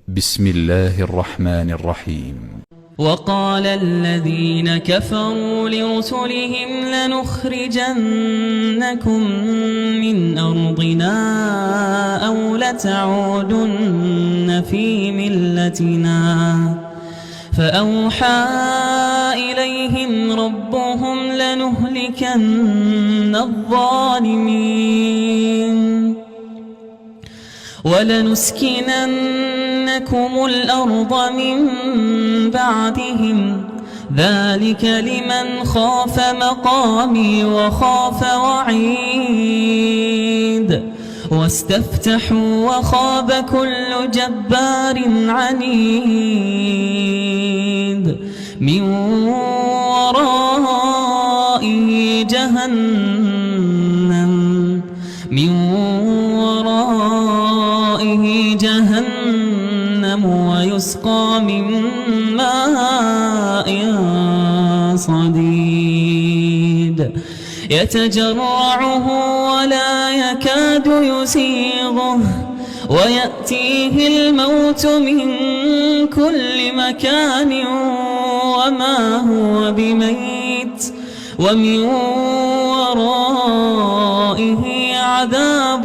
بسم الله الرحمن الرحيم. وقال الذين كفروا لرسلهم لنخرجنكم من أرضنا أو لتعودن في ملتنا فأوحى إليهم ربهم لنهلكن الظالمين ولنسكننكم الأرض من بعدهم ذلك لمن خاف مقامي وخاف وعيد واستفتحوا وخاب كل جبار عنيد من ورائه جهنم ويسقى من ماء صديد يتجرعه ولا يكاد يسيغه ويأتيه الموت من كل مكان وما هو بميت ومن ورائه عذاب